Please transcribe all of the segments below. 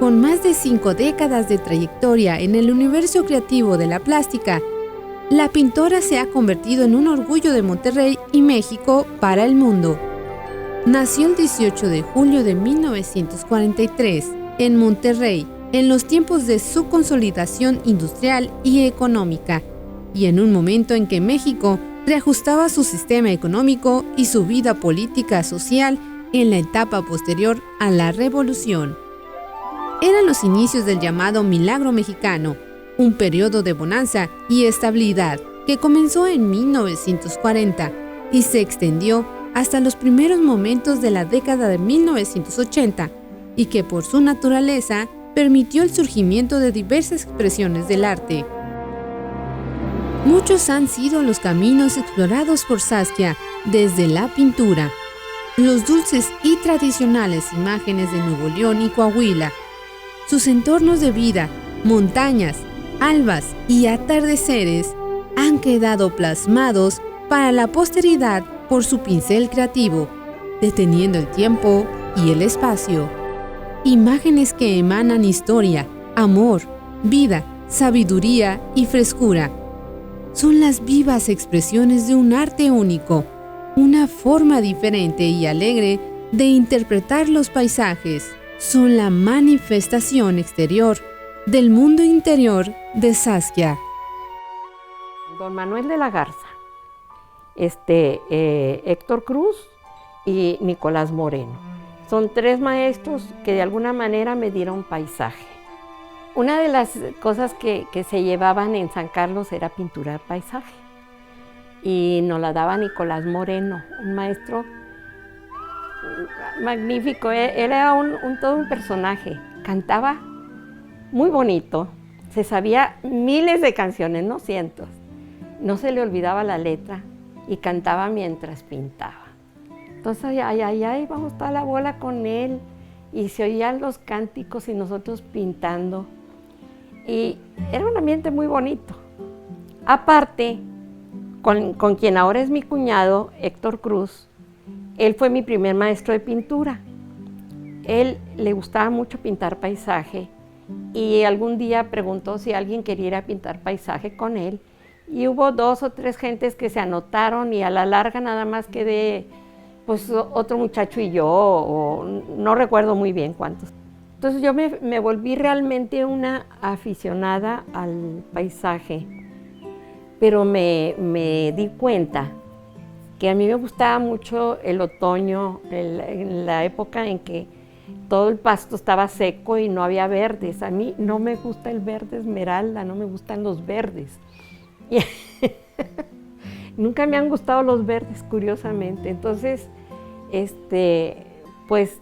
Con más de 5 décadas de trayectoria en el universo creativo de la plástica, la pintora se ha convertido en un orgullo de Monterrey y México para el mundo. Nació el 18 de julio de 1943 en Monterrey, en los tiempos de su consolidación industrial y económica, y en un momento en que México reajustaba su sistema económico y su vida política social en la etapa posterior a la Revolución. Eran los inicios del llamado Milagro Mexicano, un periodo de bonanza y estabilidad que comenzó en 1940 y se extendió hasta los primeros momentos de la década de 1980 y que por su naturaleza permitió el surgimiento de diversas expresiones del arte. Muchos han sido los caminos explorados por Saskia desde la pintura, los dulces y tradicionales imágenes de Nuevo León y Coahuila, sus entornos de vida, montañas, albas y atardeceres han quedado plasmados para la posteridad por su pincel creativo, deteniendo el tiempo y el espacio. Imágenes que emanan historia, amor, vida, sabiduría y frescura. Son las vivas expresiones de un arte único, una forma diferente y alegre de interpretar los paisajes. Son la manifestación exterior del mundo interior de Saskia. Don Manuel de la Garza, Héctor Cruz y Nicolás Moreno. Son 3 maestros que de alguna manera me dieron paisaje. Una de las cosas que se llevaban en San Carlos era pintura paisaje. Y nos la daba Nicolás Moreno, un maestro magnífico. Él era todo un personaje. Cantaba muy bonito. Se sabía miles de canciones, no cientos. No se le olvidaba la letra y cantaba mientras pintaba. Entonces, ay, vamos toda la bola con él. Y se oían los cánticos y nosotros pintando. Y era un ambiente muy bonito. Aparte, con quien ahora es mi cuñado, Héctor Cruz, él fue mi primer maestro de pintura. Él le gustaba mucho pintar paisaje y algún día preguntó si alguien quería ir a pintar paisaje con él. Y hubo 2 o 3 gentes que se anotaron y a la larga nada más quedé pues otro muchacho y yo, o no recuerdo muy bien cuántos. Entonces yo me volví realmente una aficionada al paisaje, pero me di cuenta que a mí me gustaba mucho el otoño, en la época en que todo el pasto estaba seco y no había verdes. A mí no me gusta el verde esmeralda, no me gustan los verdes. Nunca me han gustado los verdes, curiosamente. Entonces, pues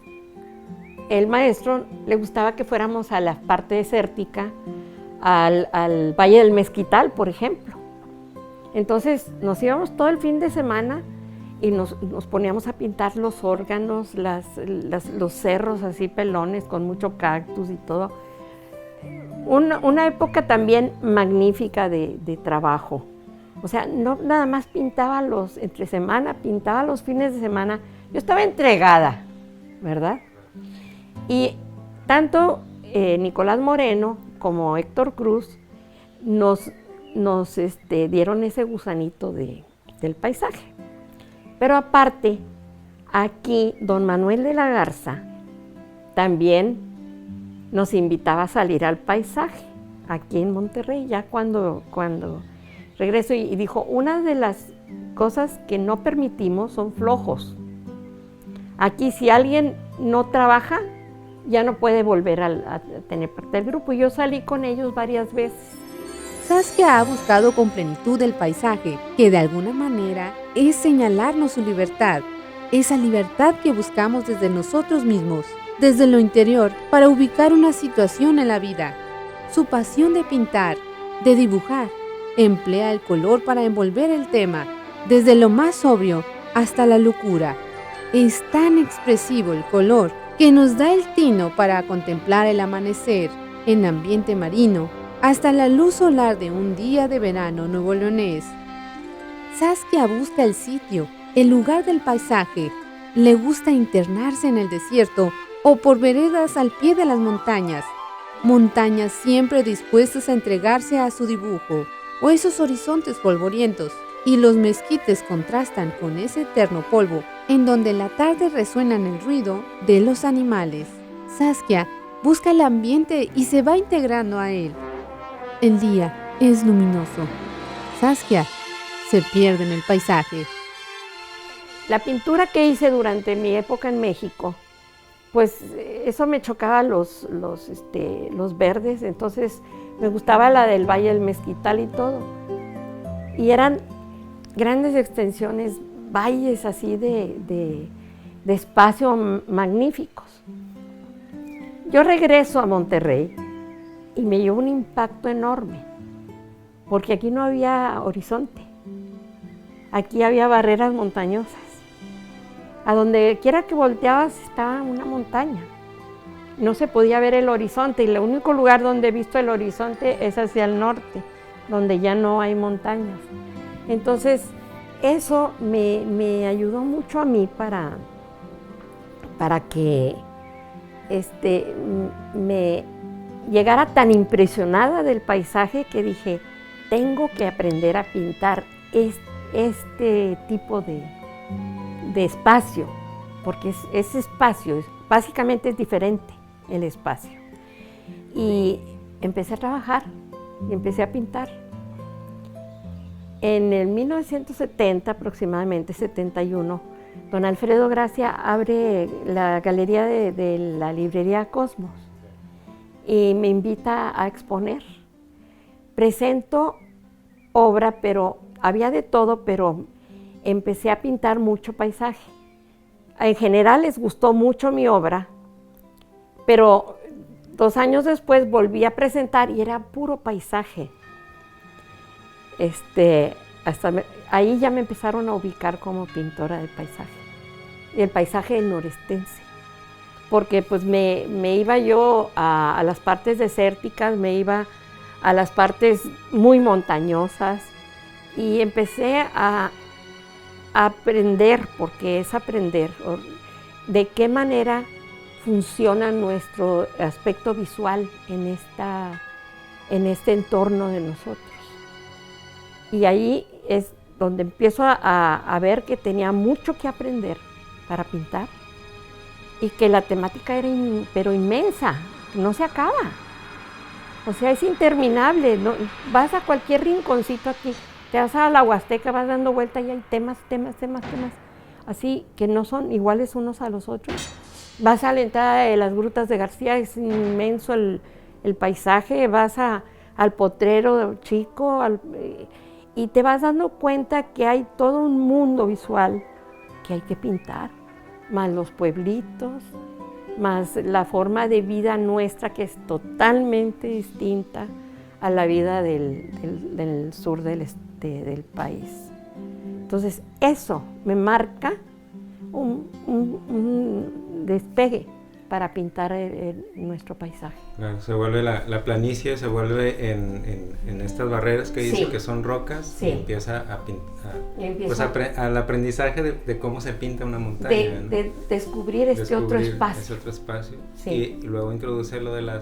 el maestro le gustaba que fuéramos a la parte desértica, al Valle del Mezquital, por ejemplo. Entonces nos íbamos todo el fin de semana y nos poníamos a pintar los órganos, los cerros así pelones con mucho cactus y todo. Una época también magnífica de trabajo. O sea, no nada más pintaba entre semana, pintaba los fines de semana. Yo estaba entregada, ¿verdad? Y tanto Nicolás Moreno como Héctor Cruz nos dieron ese gusanito del paisaje. Pero aparte, aquí don Manuel de la Garza también nos invitaba a salir al paisaje, aquí en Monterrey, ya cuando regreso, y dijo, una de las cosas que no permitimos son flojos. Aquí si alguien no trabaja, ya no puede volver a tener parte del grupo. Y yo salí con ellos varias veces. Saskia ha buscado con plenitud el paisaje, que de alguna manera es señalarnos su libertad, esa libertad que buscamos desde nosotros mismos, desde lo interior, para ubicar una situación en la vida. Su pasión de pintar, de dibujar, emplea el color para envolver el tema, desde lo más sobrio hasta la locura. Es tan expresivo el color que nos da el tino para contemplar el amanecer en ambiente marino, hasta la luz solar de un día de verano nuevoleonés. Saskia busca el sitio, el lugar del paisaje. Le gusta internarse en el desierto o por veredas al pie de las montañas, montañas siempre dispuestas a entregarse a su dibujo, o esos horizontes polvorientos, y los mezquites contrastan con ese eterno polvo, en donde la tarde resuena en el ruido de los animales. Saskia busca el ambiente y se va integrando a él. El día es luminoso. Saskia se pierde en el paisaje. La pintura que hice durante mi época en México, pues eso me chocaba los verdes, entonces me gustaba la del Valle del Mezquital y todo. Y eran grandes extensiones, valles así de espacio magníficos. Yo regreso a Monterrey y me llevo un impacto enorme, porque aquí no había horizonte, aquí había barreras montañosas. A donde quiera que volteabas estaba una montaña. No se podía ver el horizonte y el único lugar donde he visto el horizonte es hacia el norte, donde ya no hay montañas. Entonces, eso me ayudó mucho a mí para que me llegara tan impresionada del paisaje que dije, tengo que aprender a pintar este tipo de espacio, porque ese espacio, básicamente es diferente el espacio. Y empecé a trabajar y empecé a pintar. En el 1970, aproximadamente 71, don Alfredo Gracia abre la galería de la librería Cosmos y me invita a exponer. Presento obra, pero había de todo, pero empecé a pintar mucho paisaje. En general les gustó mucho mi obra, pero 2 años después volví a presentar y era puro paisaje. Ahí ya me empezaron a ubicar como pintora de paisaje, y el paisaje norestense, porque pues me iba yo a las partes desérticas, me iba a las partes muy montañosas y empecé a aprender, porque es aprender, de qué manera funciona nuestro aspecto visual en este entorno de nosotros. Y ahí es donde empiezo a ver que tenía mucho que aprender para pintar y que la temática era pero inmensa, no se acaba. O sea, es interminable, ¿no? Vas a cualquier rinconcito aquí, te vas a la Huasteca, vas dando vuelta y hay temas, así que no son iguales unos a los otros. Vas a la entrada de las Grutas de García, es inmenso el paisaje, vas al Potrero Chico y te vas dando cuenta que hay todo un mundo visual que hay que pintar, más los pueblitos, más la forma de vida nuestra que es totalmente distinta a la vida del sur del país. Entonces, eso me marca un despegue para pintar nuestro paisaje. Claro, se vuelve la planicie, se vuelve en estas barreras que dice que son rocas, sí. Y empieza pues al aprendizaje de cómo se pinta una montaña, ¿no? De descubrir otro espacio. Ese otro espacio. Sí. Y luego introduce lo de la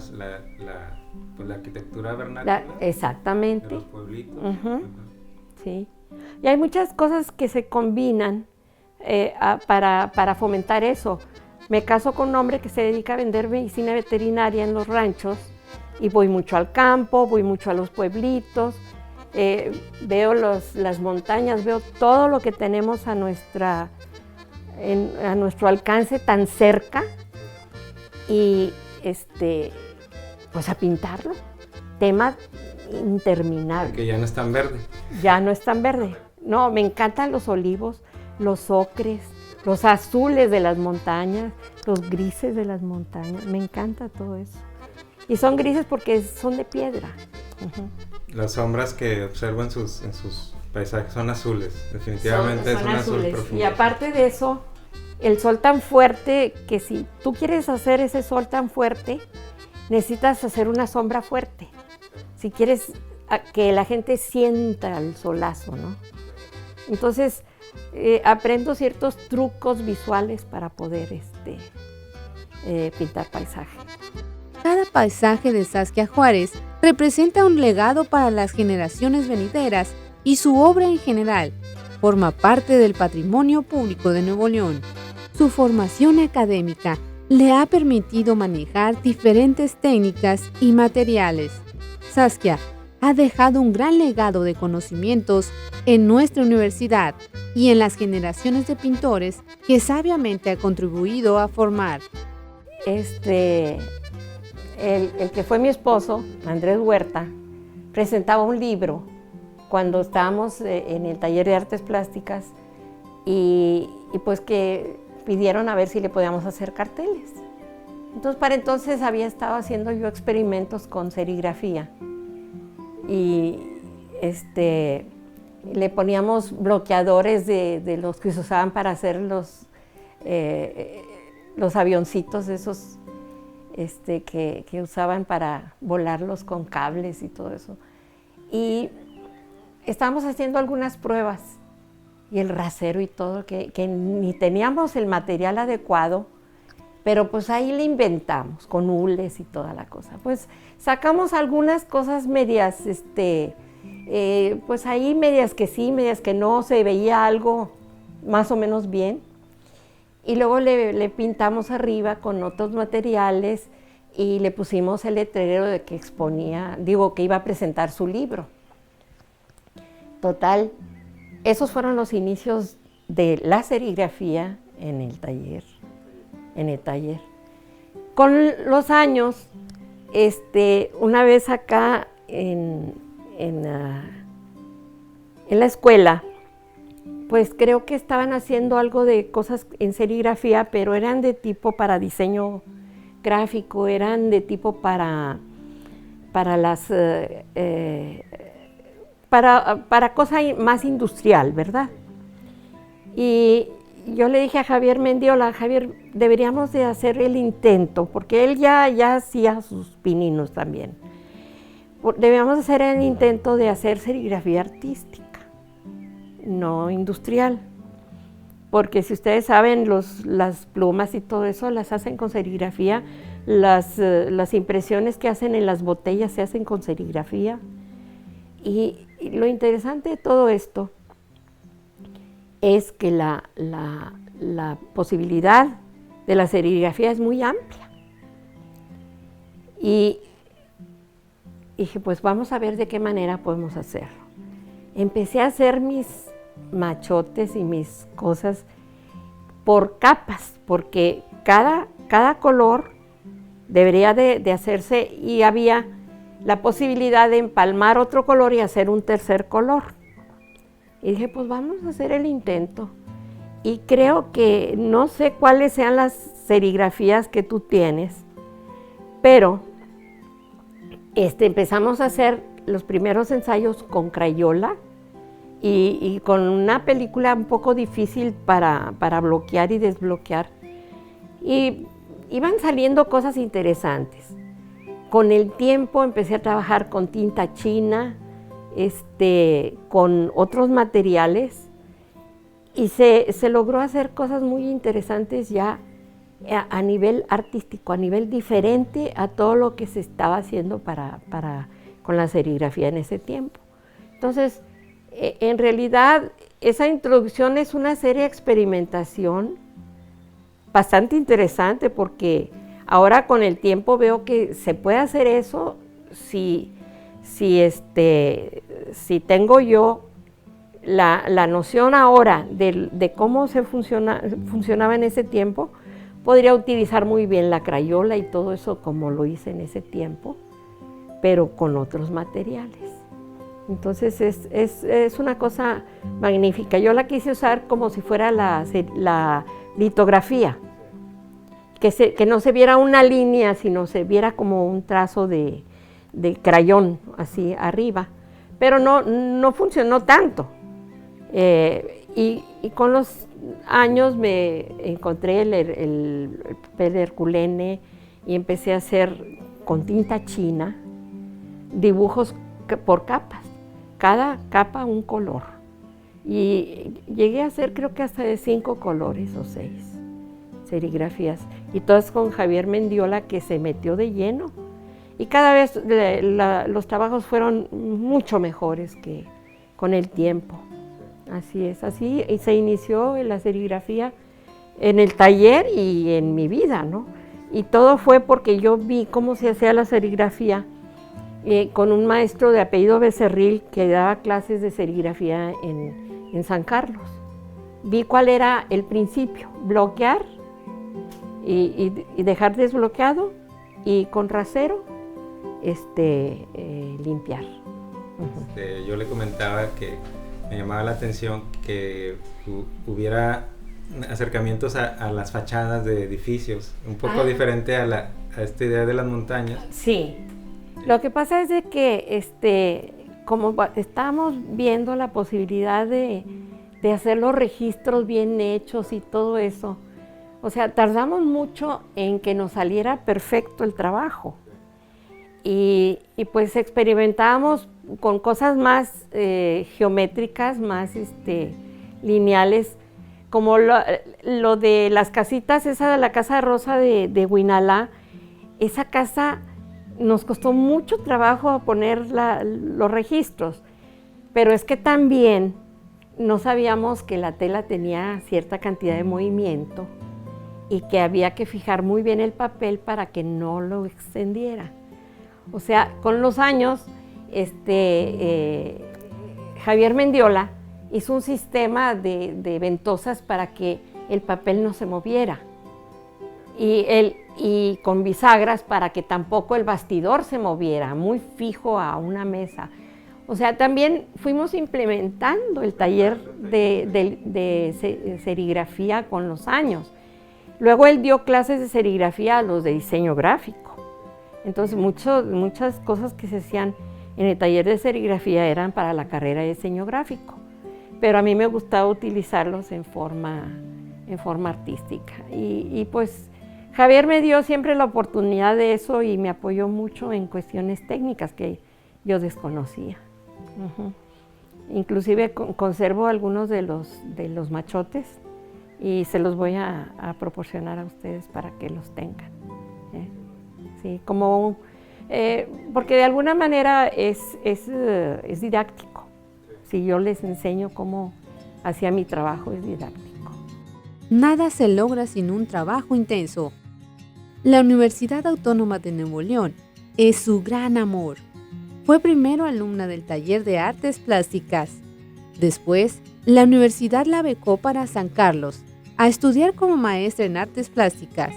arquitectura vernácula. Exactamente. De los pueblitos. Uh-huh. Sí. Y hay muchas cosas que se combinan para fomentar eso. Me caso con un hombre que se dedica a vender medicina veterinaria en los ranchos y voy mucho al campo, voy mucho a los pueblitos, veo las montañas, veo todo lo que tenemos a nuestro alcance tan cerca y pues a pintarlo. Tema interminable. Que ya no es tan verde. Ya no es tan verde. No, me encantan los olivos, los ocres, los azules de las montañas, los grises de las montañas. Me encanta todo eso. Y son grises porque son de piedra. Uh-huh. Las sombras que observo en sus paisajes son azules. Definitivamente son es un azul profundo. Y aparte de eso, el sol tan fuerte que si tú quieres hacer ese sol tan fuerte, necesitas hacer una sombra fuerte. Si quieres que la gente sienta el solazo, ¿no? Entonces, aprendo ciertos trucos visuales para poder pintar paisaje. Cada paisaje de Saskia Juárez representa un legado para las generaciones venideras y su obra en general forma parte del patrimonio público de Nuevo León. Su formación académica le ha permitido manejar diferentes técnicas y materiales. Saskia ha dejado un gran legado de conocimientos en nuestra universidad y en las generaciones de pintores que sabiamente ha contribuido a formar. El que fue mi esposo, Andrés Huerta, presentaba un libro cuando estábamos en el taller de artes plásticas y pues que pidieron a ver si le podíamos hacer carteles. Entonces, para entonces había estado haciendo yo experimentos con serigrafía y le poníamos bloqueadores de los que se usaban para hacer los avioncitos esos que usaban para volarlos con cables y todo eso. Y estábamos haciendo algunas pruebas y el rasero y todo, que ni teníamos el material adecuado, pero pues ahí le inventamos con hules y toda la cosa. Pues sacamos algunas cosas medias, pues ahí medias que sí, medias que no, se veía algo más o menos bien. Y luego le pintamos arriba con otros materiales y le pusimos el letrero de que que iba a presentar su libro. Total, esos fueron los inicios de la serigrafía en el taller. Con los años, una vez acá en la escuela, pues creo que estaban haciendo algo de cosas en serigrafía, pero eran de tipo para diseño gráfico, eran de tipo para cosa más industrial, ¿verdad? Y yo le dije a Javier Mendiola, Javier, deberíamos de hacer el intento, porque él ya hacía sus pininos también. Debíamos hacer el intento de hacer serigrafía artística, no industrial. Porque si ustedes saben, las plumas y todo eso las hacen con serigrafía, las impresiones que hacen en las botellas se hacen con serigrafía. Y lo interesante de todo esto es que la posibilidad de la serigrafía es muy amplia. Y dije, pues vamos a ver de qué manera podemos hacerlo. Empecé a hacer mis machotes y mis cosas por capas, porque cada color debería de hacerse y había la posibilidad de empalmar otro color y hacer un tercer color. Y dije, pues vamos a hacer el intento. Y creo que no sé cuáles sean las serigrafías que tú tienes, pero empezamos a hacer los primeros ensayos con crayola y con una película un poco difícil para bloquear y desbloquear. Y iban saliendo cosas interesantes. Con el tiempo empecé a trabajar con tinta china, con otros materiales, y se logró hacer cosas muy interesantes ya a nivel artístico, a nivel diferente a todo lo que se estaba haciendo con la serigrafía en ese tiempo. Entonces, en realidad, esa introducción es una serie de experimentación bastante interesante, porque ahora con el tiempo veo que se puede hacer eso si tengo yo la noción ahora de cómo funcionaba en ese tiempo. Podría utilizar muy bien la crayola y todo eso como lo hice en ese tiempo, pero con otros materiales. Entonces es una cosa magnífica. Yo la quise usar como si fuera la litografía, que no se viera una línea, sino se viera como un trazo de crayón así arriba, pero no funcionó tanto. Y con los años me encontré el papel herculene y empecé a hacer con tinta china dibujos por capas, cada capa un color. Y llegué a hacer creo que hasta de 5 colores o 6 serigrafías. Y todo es con Javier Mendiola, que se metió de lleno. Y cada vez los trabajos fueron mucho mejores que con el tiempo. Así es, así y se inició en la serigrafía en el taller y en mi vida, ¿no? Y todo fue porque yo vi cómo se hacía la serigrafía con un maestro de apellido Becerril que daba clases de serigrafía en San Carlos. Vi cuál era el principio, bloquear y dejar desbloqueado y con rasero limpiar. Yo le comentaba que me llamaba la atención que hubiera acercamientos a las fachadas de edificios, un poco diferente a esta idea de las montañas. Sí, lo que pasa es de que como estábamos viendo la posibilidad de hacer los registros bien hechos y todo eso, o sea, tardamos mucho en que nos saliera perfecto el trabajo. Y pues experimentábamos con cosas más geométricas, más lineales, como lo de las casitas, esa de la Casa Rosa de Huinalá. Esa casa nos costó mucho trabajo poner los registros, pero es que también no sabíamos que la tela tenía cierta cantidad de movimiento y que había que fijar muy bien el papel para que no lo extendiera. O sea, con los años, Javier Mendiola hizo un sistema de ventosas para que el papel no se moviera y con bisagras para que tampoco el bastidor se moviera, muy fijo a una mesa. O sea, también fuimos implementando el taller de serigrafía con los años. Luego él dio clases de serigrafía a los de diseño gráfico. Entonces muchas cosas que se hacían en el taller de serigrafía eran para la carrera de diseño gráfico, pero a mí me gustaba utilizarlos en forma artística. Y pues Javier me dio siempre la oportunidad de eso y me apoyó mucho en cuestiones técnicas que yo desconocía. Inclusive conservo algunos de los machotes y se los voy a proporcionar a ustedes para que los tengan. Sí, porque de alguna manera es didáctico. Si yo les enseño cómo hacía mi trabajo, es didáctico. Nada se logra sin un trabajo intenso. La Universidad Autónoma de Nuevo León es su gran amor. Fue primero alumna del taller de artes plásticas. Después, la universidad la becó para San Carlos, a estudiar como maestra en artes plásticas.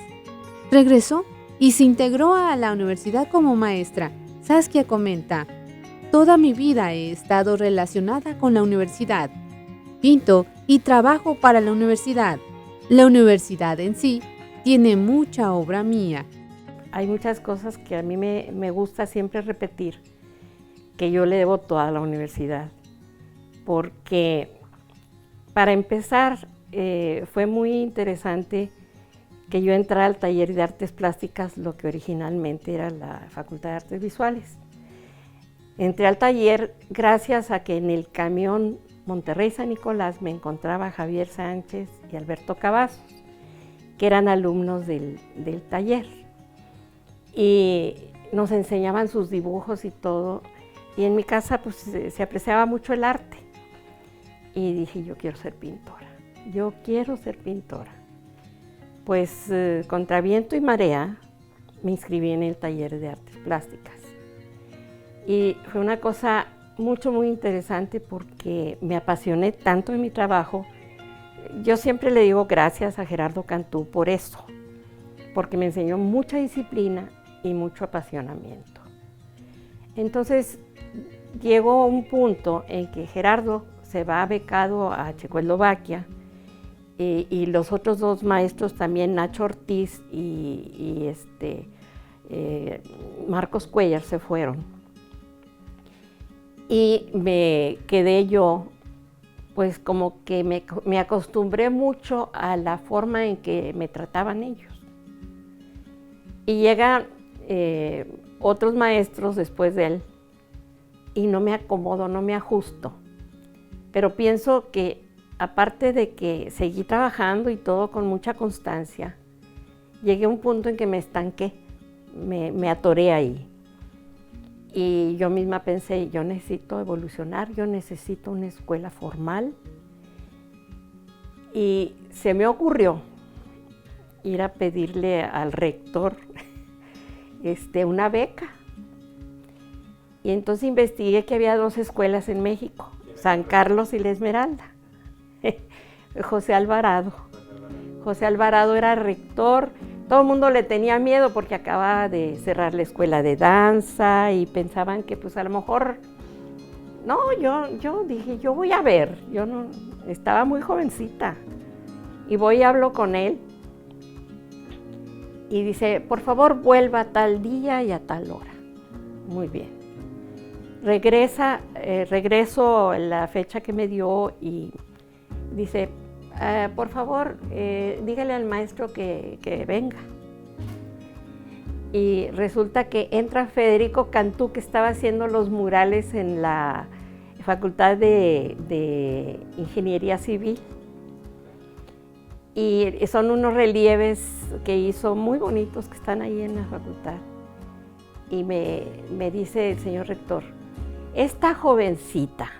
Regresó y se integró a la universidad como maestra. Saskia comenta: toda mi vida he estado relacionada con la universidad. Pinto y trabajo para la universidad. La universidad en sí tiene mucha obra mía. Hay muchas cosas que a mí me gusta siempre repetir, que yo le debo toda a la universidad. Porque, para empezar, fue muy interesante que yo entrara al taller de artes plásticas, lo que originalmente era la Facultad de Artes Visuales. Entré al taller gracias a que en el camión Monterrey-San Nicolás me encontraba Javier Sánchez y Alberto Cavazos, que eran alumnos del taller. Y nos enseñaban sus dibujos y todo. Y en mi casa pues se apreciaba mucho el arte. Y dije, yo quiero ser pintora. Yo quiero ser pintora. Pues contra viento y marea me inscribí en el taller de artes plásticas. Y fue una cosa muy interesante porque me apasioné tanto en mi trabajo. Yo siempre le digo gracias a Gerardo Cantú por eso, porque me enseñó mucha disciplina y mucho apasionamiento. Entonces llegó un punto en que Gerardo se va becado a Checoslovaquia y los otros dos maestros también, Nacho Ortiz y Marcos Cuellar, se fueron. Y me quedé yo, pues como que me acostumbré mucho a la forma en que me trataban ellos. Y llegan otros maestros después de él y no me acomodo, no me ajusto. Pero pienso que aparte de que seguí trabajando y todo con mucha constancia llegué a un punto en que me estanqué, me atoré ahí. Y yo misma pensé, yo necesito evolucionar, yo necesito una escuela formal. Y se me ocurrió ir a pedirle al rector una beca. Y entonces investigué que había 2 escuelas en México, San Carlos y La Esmeralda. José Alvarado. José Alvarado era rector. Todo el mundo le tenía miedo porque acababa de cerrar la escuela de danza y pensaban que pues a lo mejor... No, yo dije, yo voy a ver. Yo no, estaba muy jovencita. Y voy y hablo con él. Y dice, por favor, vuelva a tal día y a tal hora. Muy bien. Regreso en la fecha que me dio y dice, por favor, dígale al maestro que venga. Y resulta que entra Federico Cantú, que estaba haciendo los murales en la Facultad de Ingeniería Civil. Y son unos relieves que hizo muy bonitos que están ahí en la facultad. Y me dice el señor rector, esta jovencita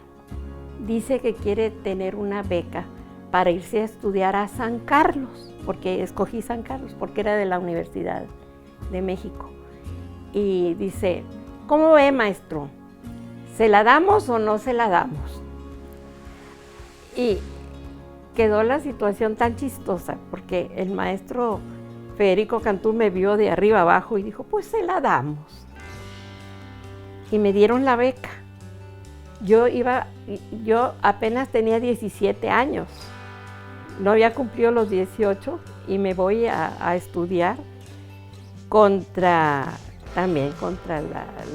dice que quiere tener una beca para irse a estudiar a San Carlos, porque escogí San Carlos, porque era de la Universidad de México. Y dice, ¿cómo ve, maestro? ¿Se la damos o no se la damos? Y quedó la situación tan chistosa, porque el maestro Federico Cantú me vio de arriba abajo y dijo, pues se la damos. Y me dieron la beca. Yo apenas tenía 17 años, no había cumplido los 18 y me voy a estudiar también contra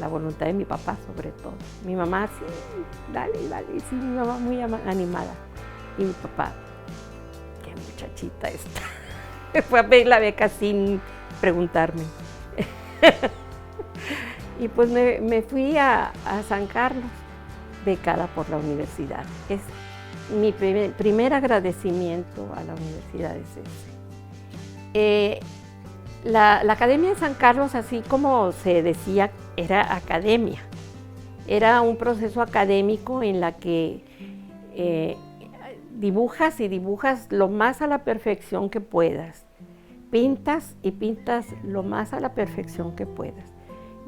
la voluntad de mi papá, sobre todo. Mi mamá, sí, dale, sí, mi mamá muy animada. Y mi papá, qué muchachita esta. Fue a pedir la beca sin preguntarme. Y pues me fui a San Carlos, becada por la universidad. Es mi primer agradecimiento a la universidad es ese. La Academia de San Carlos, así como se decía, era academia. Era un proceso académico en la que dibujas y dibujas lo más a la perfección que puedas. Pintas y pintas lo más a la perfección que puedas.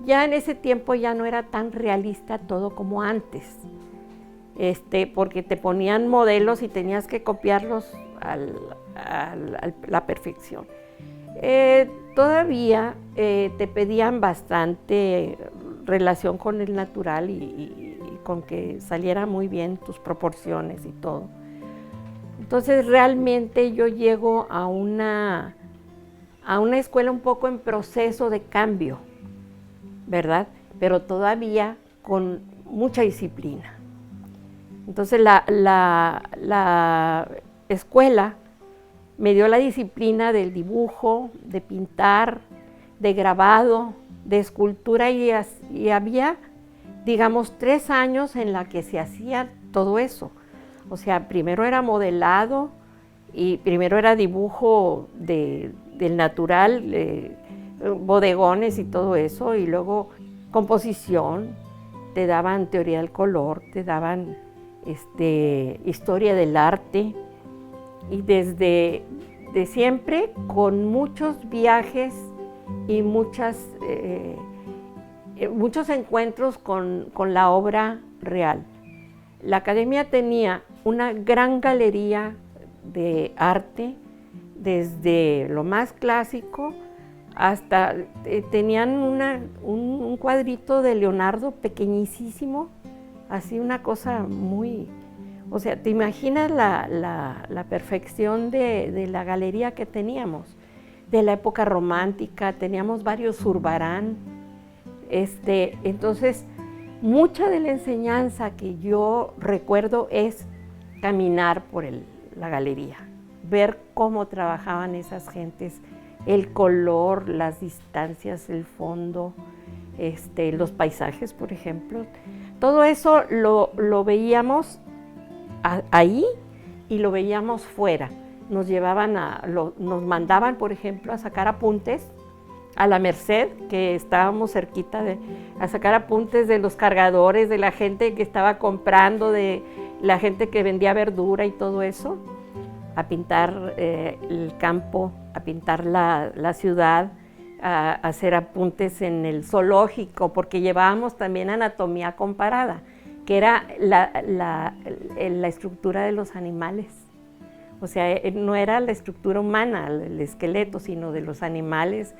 Ya en ese tiempo ya no era tan realista todo como antes, porque te ponían modelos y tenías que copiarlos a la perfección. Todavía te pedían bastante relación con el natural y con que saliera muy bien tus proporciones y todo. Entonces realmente yo llego a una escuela un poco en proceso de cambio, ¿verdad? Pero todavía con mucha disciplina. Entonces la escuela me dio la disciplina del dibujo, de pintar, de grabado, de escultura y había, digamos, 3 años en la que se hacía todo eso. O sea, primero era modelado y primero era dibujo del natural, bodegones y todo eso, y luego composición, te daban teoría del color, te daban historia del arte, y desde siempre con muchos viajes y muchos encuentros con la obra real. La academia tenía una gran galería de arte, desde lo más clásico hasta tenían un cuadrito de Leonardo pequeñísimo, así una cosa muy... O sea, ¿te imaginas la perfección de la galería que teníamos? De la época romántica, teníamos varios Zurbarán. Entonces, mucha de la enseñanza que yo recuerdo es caminar por la galería, ver cómo trabajaban esas gentes, el color, las distancias, el fondo, los paisajes, por ejemplo. Todo eso lo veíamos ahí y lo veíamos fuera. nos nos mandaban, por ejemplo, a sacar apuntes a la Merced, que estábamos cerquita a sacar apuntes de los cargadores, de la gente que estaba comprando, de la gente que vendía verdura y todo eso, a pintar el campo, a pintar la ciudad, a hacer apuntes en el zoológico, porque llevábamos también anatomía comparada, que era la estructura de los animales. O sea, no era la estructura humana, el esqueleto, sino de los animales.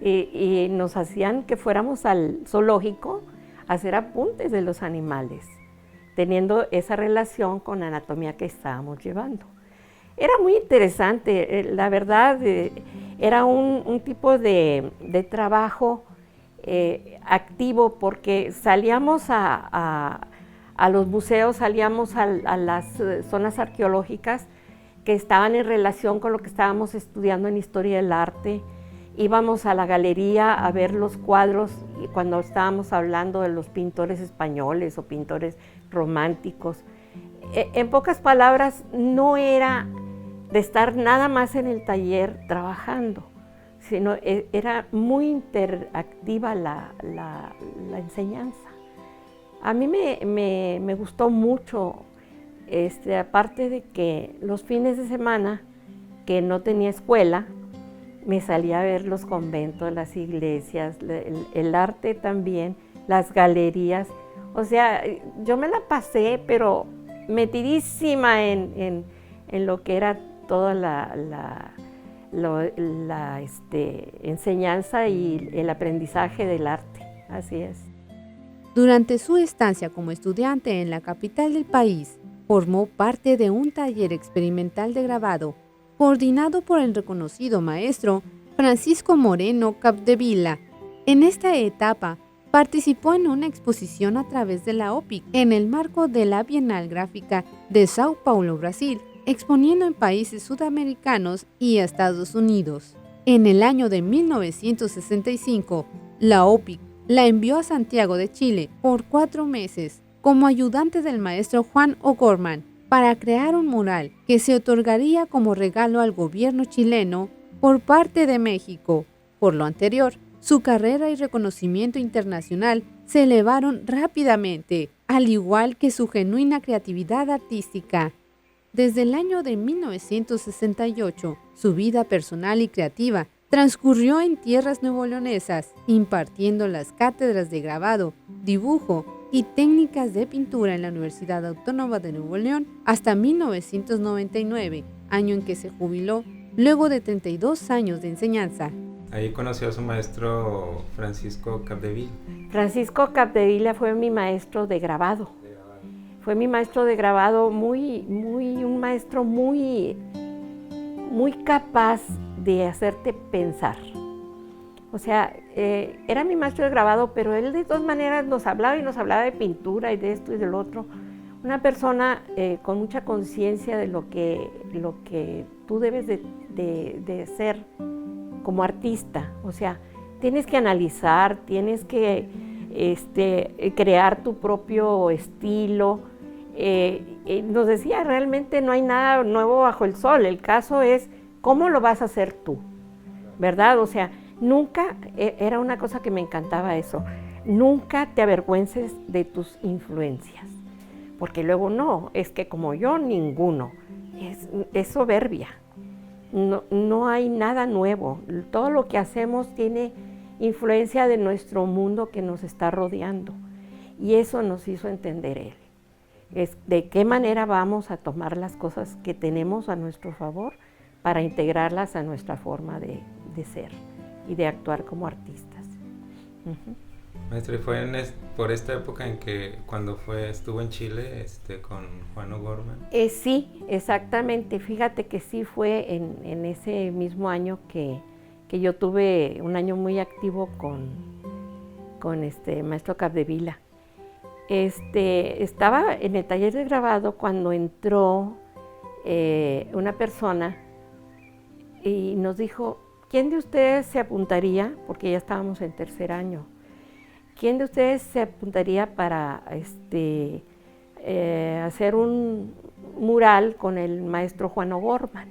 Y nos hacían que fuéramos al zoológico a hacer apuntes de los animales, teniendo esa relación con la anatomía que estábamos llevando. Era muy interesante, la verdad, era un tipo de trabajo activo, porque salíamos a los museos, salíamos a las zonas arqueológicas que estaban en relación con lo que estábamos estudiando en historia del arte. Íbamos a la galería a ver los cuadros cuando estábamos hablando de los pintores españoles o pintores románticos. En pocas palabras, no era de estar nada más en el taller trabajando, sino era muy interactiva la enseñanza. A mí me gustó mucho, aparte de que los fines de semana, que no tenía escuela, me salía a ver los conventos, las iglesias, el arte también, las galerías. O sea, yo me la pasé, pero metidísima en lo que era toda la enseñanza y el aprendizaje del arte. Así es. Durante su estancia como estudiante en la capital del país, formó parte de un taller experimental de grabado coordinado por el reconocido maestro Francisco Moreno Capdevila. En esta etapa, participó en una exposición a través de la OPIC en el marco de la Bienal Gráfica de Sao Paulo, Brasil, exponiendo en países sudamericanos y Estados Unidos. En el año de 1965, la OPIC la envió a Santiago de Chile por 4 meses como ayudante del maestro Juan O'Gorman, para crear un mural que se otorgaría como regalo al gobierno chileno por parte de México. Por lo anterior, su carrera y reconocimiento internacional se elevaron rápidamente, al igual que su genuina creatividad artística. Desde el año de 1968, su vida personal y creativa transcurrió en tierras nuevoleonesas, impartiendo las cátedras de grabado, dibujo y técnicas de pintura en la Universidad Autónoma de Nuevo León hasta 1999, año en que se jubiló, luego de 32 años de enseñanza. Ahí conoció a su maestro Francisco Capdevila. Francisco Capdevila fue mi maestro de grabado. Fue mi maestro de grabado, un maestro muy capaz de hacerte pensar. O sea, era mi maestro de grabado, pero él de todas maneras nos hablaba de pintura y de esto y del otro. Una persona con mucha conciencia de lo que tú debes de ser como artista. O sea, tienes que analizar, tienes que crear tu propio estilo. Nos decía, realmente no hay nada nuevo bajo el sol. El caso es cómo lo vas a hacer tú, ¿verdad? O sea, nunca, era una cosa que me encantaba eso, nunca te avergüences de tus influencias, porque luego no, es que como yo, ninguno, es soberbia, no hay nada nuevo, todo lo que hacemos tiene influencia de nuestro mundo que nos está rodeando, y eso nos hizo entender él, es de qué manera vamos a tomar las cosas que tenemos a nuestro favor para integrarlas a nuestra forma de ser y de actuar como artistas. Maestro, ¿y fue por esta época en que cuando estuvo en Chile con Juan O'Gorman? Sí, exactamente. Fíjate que sí fue en ese mismo año que yo tuve un año muy activo con maestro Capdevila. Estaba en el taller de grabado cuando entró una persona y nos dijo, ¿quién de ustedes se apuntaría? Porque ya estábamos en tercer año. ¿Quién de ustedes se apuntaría para hacer un mural con el maestro Juan O'Gorman?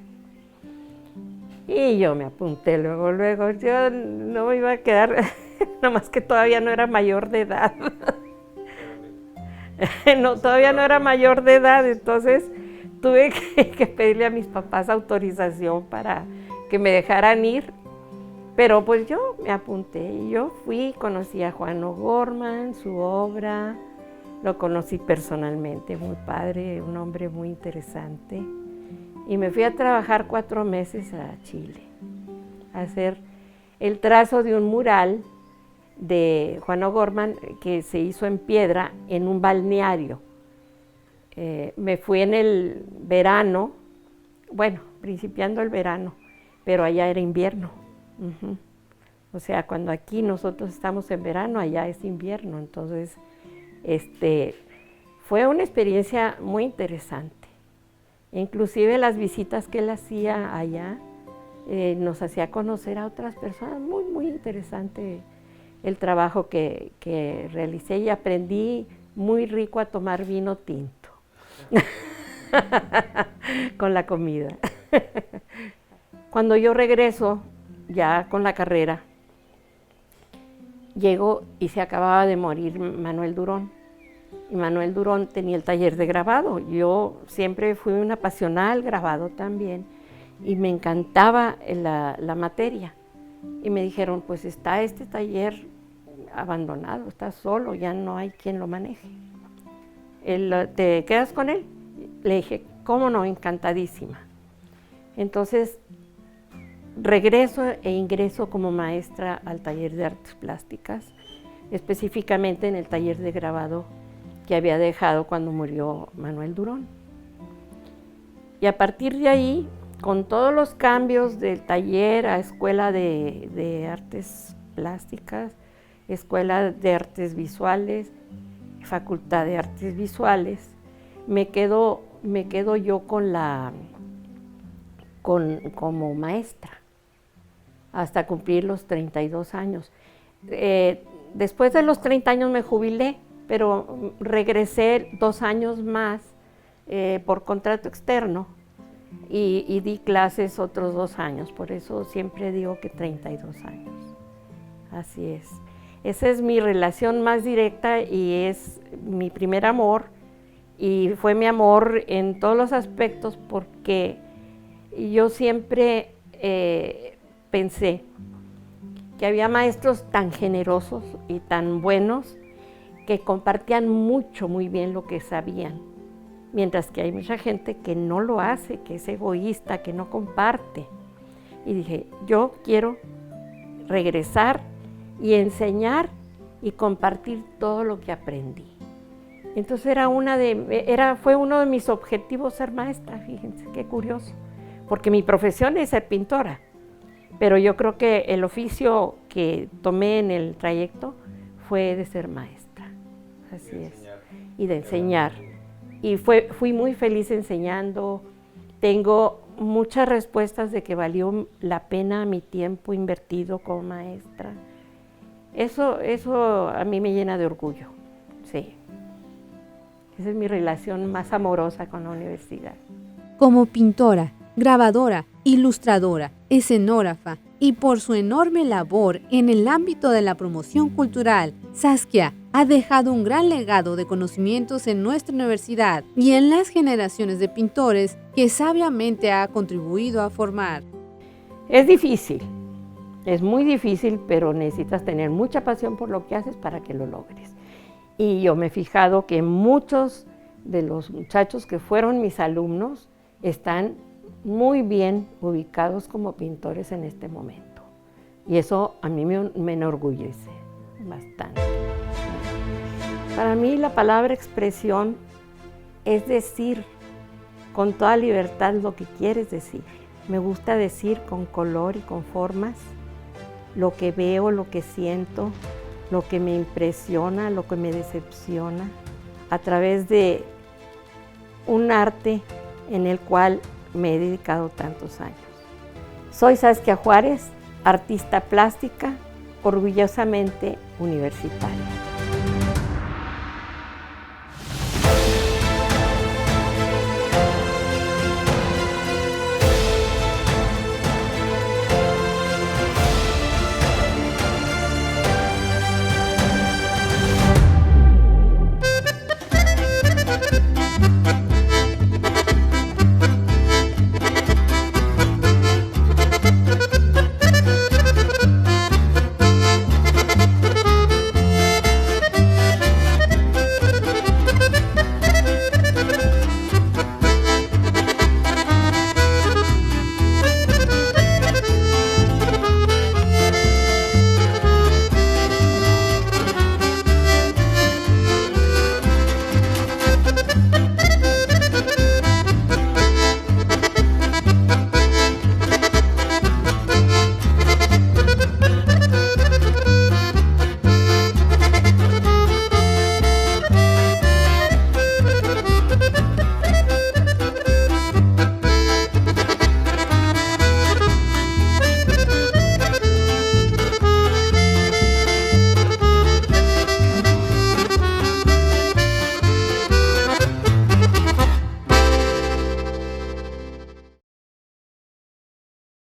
Y yo me apunté luego, yo no me iba a quedar, nomás que todavía no era mayor de edad. No, todavía no era mayor de edad, entonces tuve que pedirle a mis papás autorización para que me dejaran ir. Pero pues yo me apunté y yo fui, conocí a Juan O'Gorman, su obra, lo conocí personalmente, muy padre, un hombre muy interesante. Y me fui a trabajar 4 meses a Chile, a hacer el trazo de un mural de Juan O'Gorman que se hizo en piedra en un balneario. Me fui en el verano, bueno, principiando el verano, pero allá era invierno. O sea, cuando aquí nosotros estamos en verano, allá es invierno. Entonces, fue una experiencia muy interesante. Inclusive las visitas que él hacía allá, nos hacía conocer a otras personas. Muy, muy interesante el trabajo que realicé y aprendí muy rico a tomar vino tinto con la comida. Cuando yo regreso, ya con la carrera, llego y se acababa de morir Manuel Durón. Y Manuel Durón tenía el taller de grabado. Yo siempre fui una apasionada al grabado también y me encantaba la materia. Y me dijeron, pues está este taller abandonado, está solo, ya no hay quien lo maneje. ¿Te quedas con él? Le dije, ¿cómo no? Encantadísima. Entonces, regreso e ingreso como maestra al taller de artes plásticas, específicamente en el taller de grabado que había dejado cuando murió Manuel Durón. Y a partir de ahí, con todos los cambios del taller a escuela de artes plásticas, escuela de artes visuales, facultad de artes visuales, me quedo yo como maestra hasta cumplir los 32 años. Después de los 30 años me jubilé, pero regresé 2 años más por contrato externo y di clases otros 2 años, por eso siempre digo que 32 años. Así es. Esa es mi relación más directa y es mi primer amor, y fue mi amor en todos los aspectos porque yo siempre pensé que había maestros tan generosos y tan buenos que compartían muy bien lo que sabían, mientras que hay mucha gente que no lo hace, que es egoísta, que no comparte. Y dije, yo quiero regresar y enseñar y compartir todo lo que aprendí. Entonces fue uno de mis objetivos ser maestra, fíjense, qué curioso, porque mi profesión es ser pintora, pero yo creo que el oficio que tomé en el trayecto fue de ser maestra, así es, y de enseñar. Y fui muy feliz enseñando, tengo muchas respuestas de que valió la pena mi tiempo invertido como maestra. Eso a mí me llena de orgullo, sí. Esa es mi relación más amorosa con la universidad. Como pintora, grabadora, ilustradora, escenógrafa y por su enorme labor en el ámbito de la promoción cultural, Saskia ha dejado un gran legado de conocimientos en nuestra universidad y en las generaciones de pintores que sabiamente ha contribuido a formar. Es difícil, es muy difícil, pero necesitas tener mucha pasión por lo que haces para que lo logres. Y yo me he fijado que muchos de los muchachos que fueron mis alumnos están muy bien ubicados como pintores en este momento. Y eso a mí me enorgullece bastante. Para mí la palabra expresión es decir con toda libertad lo que quieres decir. Me gusta decir con color y con formas lo que veo, lo que siento, lo que me impresiona, lo que me decepciona, a través de un arte en el cual me he dedicado tantos años. Soy Saskia Juárez, artista plástica, orgullosamente universitaria.